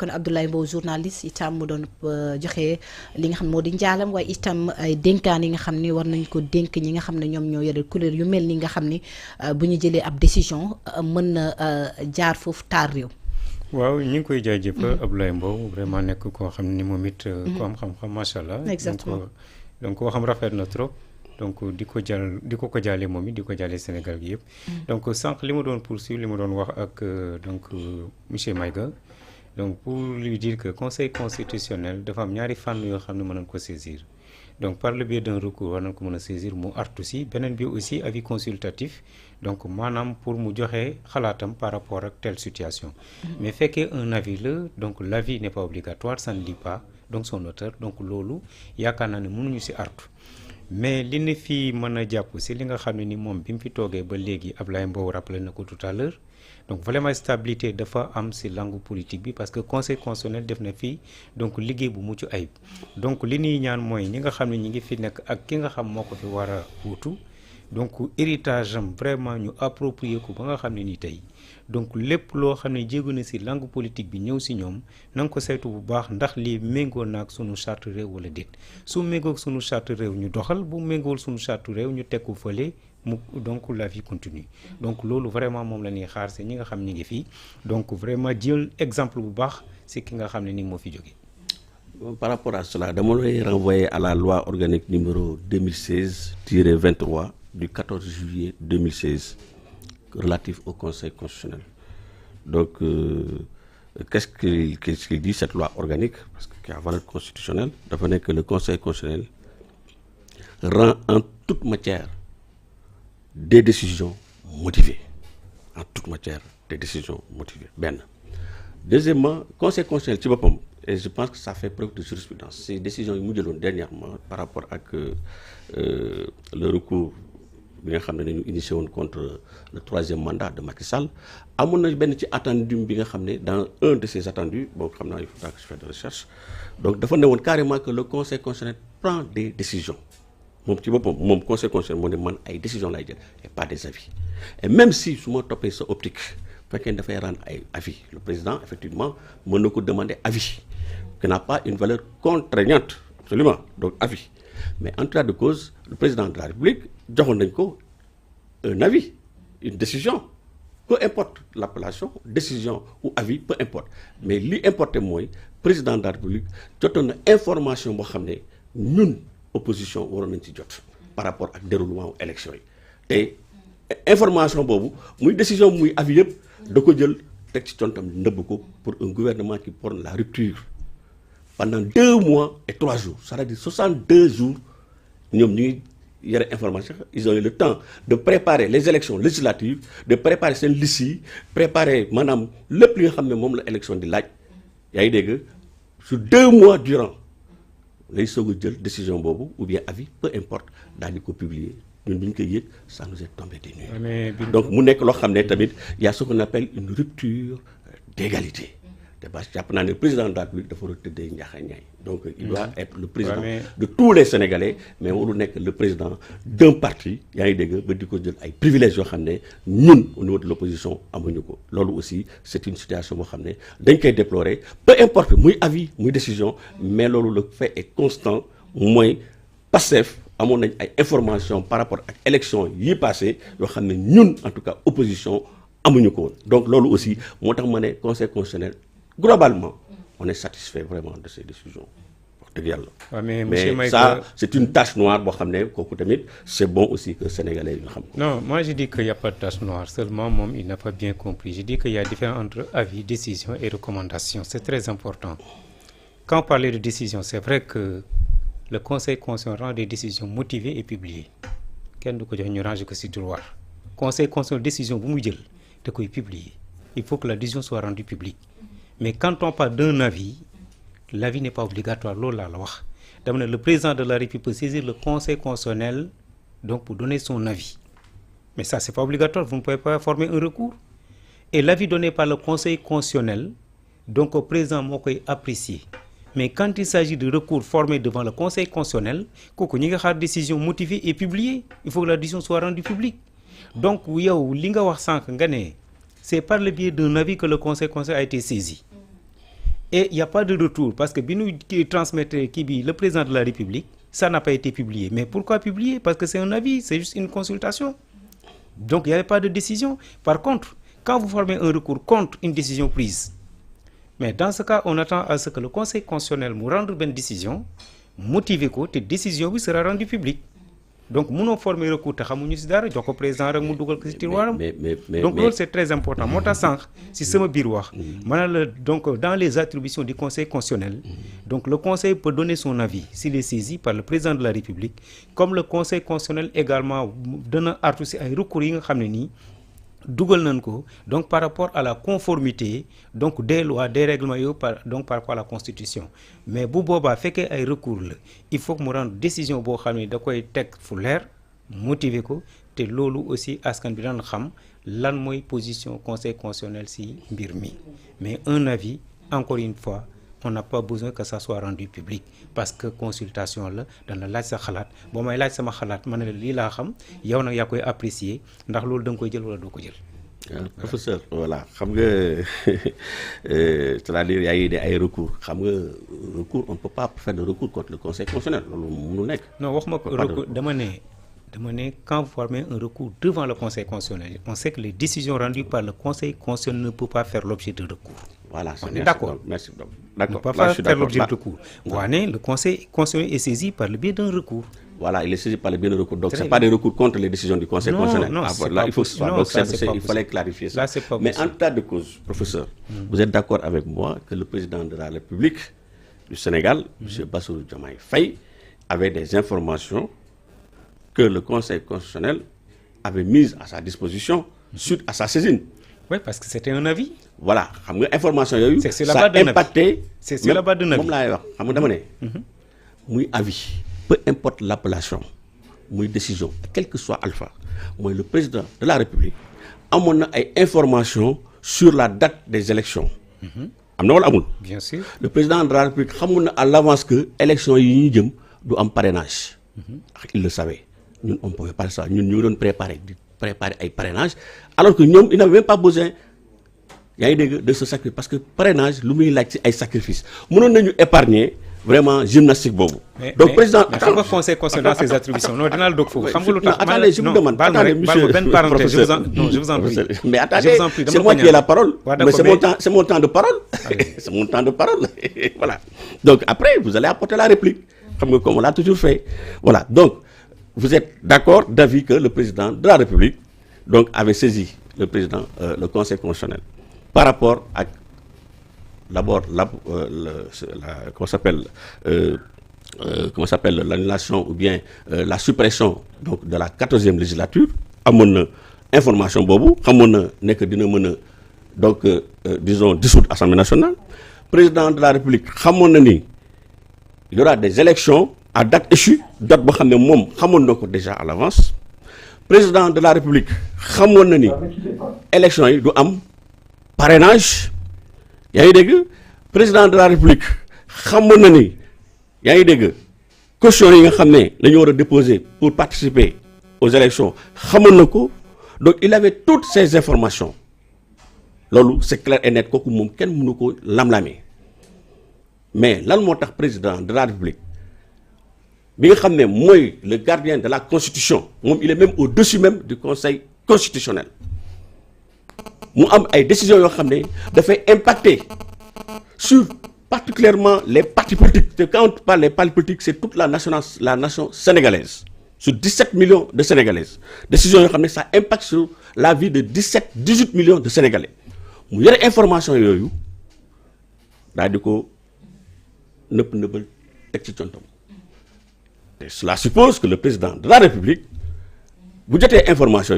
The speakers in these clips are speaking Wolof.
kon Abdoulaye Mbow journaliste itam mu doon joxe li nga xam ne moo di njaalam waaye itam ay dénkaan yi nga xam ni war nañ ko dénk ñi nga xam ne ñoom ñoo yore couleur yu mel ni nga xam ni bu ñu jëlee ab décision mën na jaar foofu taar réew. waaw ñu ngi koy jaajëfal Abdoulaye Mbow vraiment nekk koo xam ni moom it ku am xam-xam macha allah. exactement donc waxam rafet na trop. donc di ko jaale moom it di ko jaale Sénégal gi yëpp. donc sànq li ma doon poursuivre li ma doon wax ak donc monsieur Maïga. donc pour lui dire que conseil constitutionnel dafa am ñaari fànn yoo xam ne mën nañ ko saisir donc par le biais d'un recours war nañ ko mën a saisir mu artu si beneen bi aussi avis consultatif donc maanaam pour mu joxe xalaatam par rapport ak telle situation. mais fekkee un avis la donc l'avis n'est pas obligatoire ça ne dit pas donc son auteur donc loolu yaakaar naa ne mënuñu si artu. mais li ne fii mën a jàpp si li nga xam ne ni moom bi mu fi toogee ba léegi Abdoulaye Mbow rappelé na ko tout à l'heure donc vraiment stabilité dafa am si langue politique bi parce que conseil constitutionnel def na fii donc liggéey bu mucc ayib donc li ñuy ñaan mooy ñi nga xam ne ñi ngi fi nekk ak ki nga xam moo ko fi war a wuutu donc héritage am vraiment ñu approprier ko ba nga xam ne ni tey donc lépp loo xam ne jéego na si langue politique bi ñëw si ñoom na nga ko saytu bu baax ndax lii méngoo naag sunu charte réew wala déet su méngoog sunu charte réew ñu doxal bu méngool sunu charte réew ñu teg ko fële mu donc la vie continue donc loolu vraiment moom la ñuy xaar si ñi nga xam ñi ngi fii donc vraiment jël exemple bu baax si ki nga xam ne ni moo fi jóge. Par rapport à cela dama lay renvoyer à la loi organique numéro 2016-23 du 14 juillet 2016 relative au Conseil constitutionnel. Donc, qu'est-ce qu'il dit cette loi organique? Parce qu'il y a valeur constitutionnelle. D'après que le Conseil constitutionnel rend en toute matière des décisions motivées. En toute matière des décisions motivées. Ben. Deuxièmement, Conseil constitutionnel, tu vois, et je pense que ça fait preuve de jurisprudence. Ces décisions que dernièrement par rapport à le recours bi nga xam ne dañu initié woon contre le 3e mandat de Macky Sall amoon na benn ci attendu bi nga xam ne dans un de ces attendus bon xam naa il faudra que je fasse de recherche donc dafa ne woon carrément que le conseil constitutionnel prend des décisions moom ci boppam moom conseil constitutionnel moo ne man ay décisions lay jël et pas des avis et même si su ma toppee sa optique fekkee dafay rendre ay avis le président effectivement mën na ko demander avis qui n'a pas une valeur contraignante absolument donc avis mais en tout cas de cause le président de la République joxoon nañ ko un avis une décision peu importe l'appellation décision ou avis peu importe mais li importé mooy président de la République jotoon na information boo xam ne ñun opposition waroon nañ ci jot par rapport ak déroulement élection yi te information boobu muy décision muy avis yëpp da ko jël teg ci contam nëbb ko pour un gouvernement qui prône la rupture pendant 2 mois et 3 jours c'est-à-dire 62 jours ñoom ñu ngi yore information ils ont eu le temps de préparer les élections législatives de préparer seen liste yi préparer maanaam lépp li nga xam ne moom la élection di laaj yaa ngi dégg sur 2 mois durant lay soog a jël décision boobu ou bien avis peu importe daal di ko publier ñun bi ñu koy yëg ça nous est tombé des nues donc mu nekk loo xam ne tamit y a ce qu'on appelle une rupture d'égalité te ba jàpp naa ne président de la République dafa war a tëddee njaaxaay ñaay donc il doit être le président de tous les Sénégalais mais waru nekk le président d'un parti yaa ngi dégg ba di ko jël ay privilèges yoo xam ne ñun au niveau de l'opposition amuñu ko loolu aussi c'est une situation boo xam ne dañ koy déplorer peu importe muy avis muy décision mais loolu le fait est constant mooy Pastef amoon nañ ay informations par rapport ak élection yi passé yoo xam ne ñun en tout cas opposition amuñu ko woon donc loolu aussi moo tax ma ne conseil constitutionnel globalement on est satisfait vraiment de ces décisions wax dëgg yàlla mais ça c'est une tache noire boo xam ne kooku tamit c'est bon aussi que sénégalais yi nga xam ko. Non, moi je dis qu'il n'y a pas de tache noire seulement moom il n'a pas bien compris je dis qu'il y a différence entre avis décision et recommandation c'est très important quand on parle de décision c'est vrai que le conseil constitutionnel rend des décisions motivées et publiées kenn du ko jox ñu ranger ko ci droit conseil constitutionnel décision bu muy jël da koy publier il faut que la décision soit rendue publique mais quand on parle d'un avis l'avis n'est pas obligatoire loolu laa la wax dama ne le président de la République peut saisir le conseil constitutionnel donc pour donner son avis mais ça c'est pas obligatoire vous ne pouvez pas former un recours et l'avis donné par le conseil constitutionnel donc au président moo koy apprécier mais quand il s'agit de recours formé devant le conseil constitutionnel kooku ñi nga xaar décision motivée et publiée il faut que la décision soit rendue publique donc yow li nga wax sànq nga ne c'est par le biais d'un avis que le conseil constitutionnel a été saisi et il n'y a pas de retour parce que bi ñu transmettre le président de la République ça n'a pas été publié. Mais pourquoi publier? Parce que c'est un avis, c'est juste une consultation. Donc il n'y avait pas de décision. Par contre, quand vous formez un recours contre une décision prise, mais dans ce cas on attend à ce que le Conseil constitutionnel nous rende une décision motivée ko te décision sera rendue publique. Donc mënoo former recours te xamuñu ci dara jox ko président rek mu dugal ko ci tiroiram. Donc loolu c'est très important. Moo tax sànq ci sama biir wax donc dans les attributions du Conseil constitutionnel, donc le Conseil peut donner son avis s'il est saisi par le président de la République, comme le Conseil constitutionnel également dana artu ci ay recours yi nga xam ne nii dugal nañ ko donc par rapport à la conformité donc des lois des règlements yo donc par rapport à la Constitution. Mais bu boobaa fekkee ay recours la il faut que mu rendre décision boo xam ne da koy teg fu leer motiver ko te loolu aussi askan bi daan xam lan mooy position Conseil constitutionnel si mbir mi. Mais un avis, encore une fois, on n'a pas besoin que ça soit rendu public parce que consultation la dana laaj sa xalaat boo may laaj sama xalaat ma ne la lii laa xam yow nag yaa koy apprécier ndax loolu da nga koy jël wala doo ko jël. Professeur, voilà xam nga c'est-à-dire yaa ngi des ay recours xam nga recours on ne peut pas faire de recours contre le Conseil constitutionnel loolu mënu nekk. Non waxuma ko recours dama ne quand vous formez un recours devant le Conseil constitutionnel, on sait que les décisions rendues par le Conseil constitutionnel ne peuvent pas faire l'objet de recours. Voilà, on est d'accord. Merci. D'accord. Ne peut pas faire l'objet de recours. Le Conseil constitutionnel est saisi par le biais d'un recours. Voilà, il est saisi par le biais d'un recours. Donc, ce n'est pas des recours contre les décisions du Conseil constitutionnel. Non, là, il faut il fallait clarifier ça. Là, mais en tas de cause, professeur, vous êtes d'accord avec moi que le président de la République du Sénégal, M. Bassirou Diomaye Faye, avait des informations que le Conseil constitutionnel avait mises à sa disposition suite à sa saisine. Oui, parce que c'était un avis. Voilà, information ça a impacté. C'est la base d'un avis. Moi, avis, peu importe l'appellation, moi, décision, quel que soit alpha, moi, le président de la République a mon information sur la date des élections. Bien sûr. Le président de la République a à l'avance que l'élection est un parrainage. Il le savait. Nous, on ne pouvait pas ça. Nous devons préparer un parrainage, alors que nous, ils n'avaient même pas besoin de ce sacrifice. Parce que parrainage, nous, il a un sacrifice. Nous devons épargner vraiment gymnastique bobo. Donc, président, attends, le Conseil constitutionnel ses attributions. Non, attendez, je vous demande. Attendez, monsieur le professeur. Non, je vous en prie. Mais attendez, c'est moi qui ai la parole. Mais c'est mon temps de parole. C'est mon temps de parole. Voilà. Donc, après, vous allez apporter la réplique. Comme on l'a toujours fait. Voilà. Donc, vous êtes d'accord d'avis que le président de la République donc, avait saisi le Conseil constitutionnel par rapport à d'abord comment s'appelle l'annulation ou bien la suppression donc, de la 14e législature à mon information bobu à mon nek dina meuna donc disons dissoudre l'Assemblée nationale. Président de la République xamone ni il y aura des élections à date échue, date bo xamné mom xamone nako déjà à l'avance. Président de la République xamone ni élection yi du am parrainage. Yaa ngi dégg président de la République xamone ni yaa ngi dégg caution yi nga xamné dañu wara déposer pour participer aux élections xamone nako. Donc il avait toutes ces informations. Lolu c'est clair et net koku mom ken mënu ko lam-lamé. Mais lan motax président de la République bi nga xamné moy le gardien de la Constitution, il est même au-dessus même du Conseil constitutionnel. Mu am ay décisions yo xamné da fay impacter sur particulièrement les partis politiques. Quand on parle des partis politiques, c'est toute la nation sénégalaise. Sur 17 millions de Sénégalaises. Décision yo xamné ça impacte sur la vie de 18 millions de Sénégalais. Mu yore information yoyu da diko neubal tek ci tontom. Et cela suppose que le président de la République, vous avez information,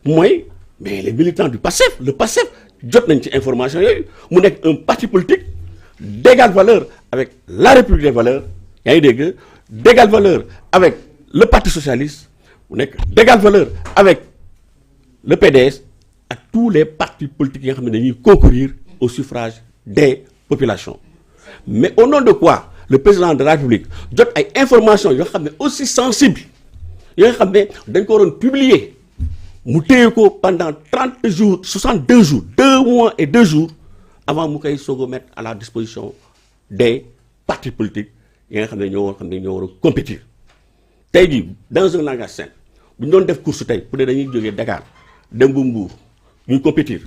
mais les militants du PASTEF, le PASTEF, jot nañ ci information mu nek un parti politique d'égale valeur avec la République des valeurs, d'égale valeur avec le Parti socialiste, mu nek d'égale valeur avec le PDS, à tous les partis politiques qui ont concourir au suffrage des populations. Mais au nom de quoi le président de la République donne des informations aussi sensibles, dañ ko waroon publier mu téye ko pendant 30 jours, 62 jours, 2 mois et 2 jours, avant mu koy soog a mettre à la disposition des partis politiques yi nga xam ne ñoo war a compétir tey jii dans un langage simple bu ñu doon def course tey peut-être dañuy jógee Dakar dem ba Mbour ñuy compétir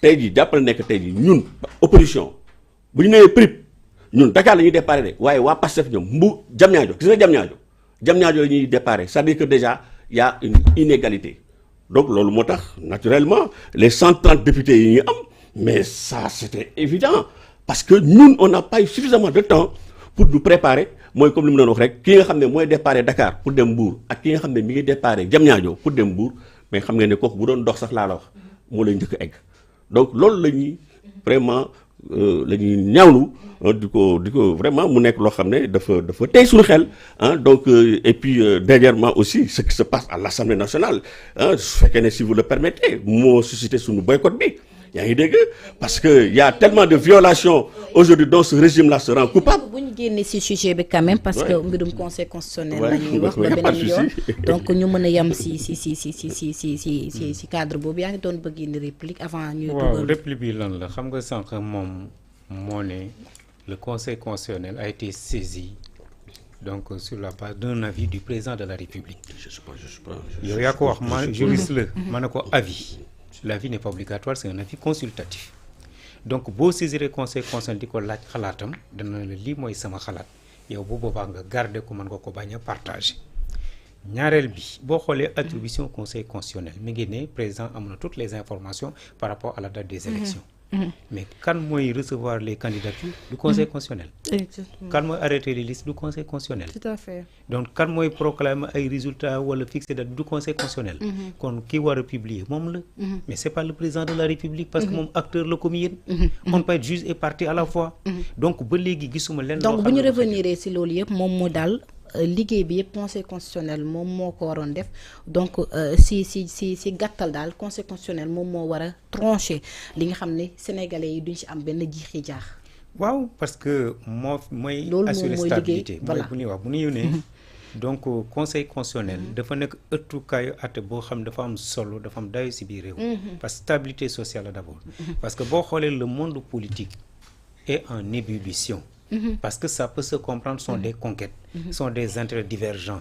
tey jii jàppal nekk tey jii ñun opposition bu ñu nee prip ñun Dakar la ñuy déparé de waaye waa Pastef ñoom Mbour Diamniadio gis nga Diamniadio la ñuy déparé c'est-à-dire que déjà y a une inégalité donc loolu moo tax naturellement les 130 députés yi ñu am mais ça c'était évident parce que ñun on n'a pas eu suffisamment de temps pour nous préparer mooy comme li mu doon wax rek ki nga xam ne mooy déparé Dakar pour dem Mbour ak ki nga xam ne mi ngi déparé Diamniadio pour dem Mbour mais xam nga ne kooku bu doon dox sax laa la wax moo lay njëkk egg donc loolu la ñuy vraiment la ñuy ñaawlu di ko vraiment mu nekk loo xam ne dafa tey suñu xel donc et puis dernièrement aussi ce qui se passe à l'Assemblée nationale su fekkee ne si vous le permettez moo suscité suñu boycott bi yaa ngi dégg parce que y a tellement de violations aujourd'hui dont ce régime-là se rend coupable. bu ñu génnee ci sujet bi quand même parce que mbirum conseil constitutionnel la ñuy wax ba beneen yoon donc ñu mën a yem ci cadre boobu yaa ngi doon bëgg indi réplique avant ñuy waaw réplique bi lan la xam nga sànq moom moo ne le conseil constitutionnel a été saisi donc sur la base d'un avis du président de la République. je sais pas yow yaa ko wax ma juriste la ma ne ko avis. L'avis n'est pas obligatoire, c'est un avis consultatif. Donc boo saisiree conseil constitutionnel di ko laaj xalaatam dana la lii mooy sama xalaat yow bu boobaa nga garder ko mën nga ko bañ a partager. ñaareel bi boo xoolee attribution conseil constitutionnel mi ngi ne président am na toutes les informations par rapport à la date des élections. Mais kan mooy recevoir les candidatures du conseil constitutionnel. Exactement. Kan mooy arrêter les listes du conseil constitutionnel. Tout à fait. Donc kan mooy proclamer ay résultats wala fixer date du conseil constitutionnel. kon ki war a publier moom la. mais c'est pas le président de la République parce que moom acteur la comme yéen. on peut être juge et partie à la fois. donc ba léegi gisuma leen. donc bu ñu revenir ci loolu yëpp moom moo daal. liggéey bi yëpp conseil constitutionnel moom moo ko waroon def donc si gàttal daal conseil constitutionnel moom moo war a trancher li nga xam ne sénégalais yi duñ ci am benn jiixi jaax. waaw parce que mooy assurer stabilité mooy bu ñuy wax bu ñu nee donc conseil constitutionnel dafa nekk ëttukaayu àtte boo xam dafa am solo dafa am dayo ci biir réew. parce que stabilité sociale la d'abord. parce que boo xoolee le monde politique est en ébullition. Parce que ça peut se comprendre sont des conquêtes sont des intérêts divergents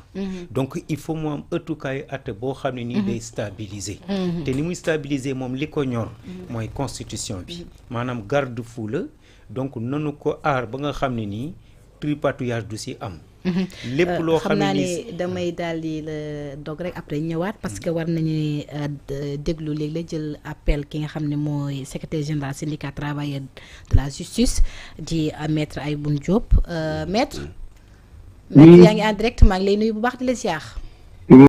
donc il faut mu am ëttukaay atte boo xam ne nii day stabiliser te ni muy stabiliser moom li ko ñor mooy constitution bi maanaam garde-fou la donc nanu ko aar ba nga xam ne nii tripatouillage du si am lépp loo xam ne nii damay daal di la dog rek après ñëwaat parce que war nañu déglu léegi la jël appel ki nga xam ne mooy secrétaire général syndicat travailleur de la justice di maître Aïboune Diop maître yaa ngi en direct maa ngi lay nuyu bu baax di la ziar.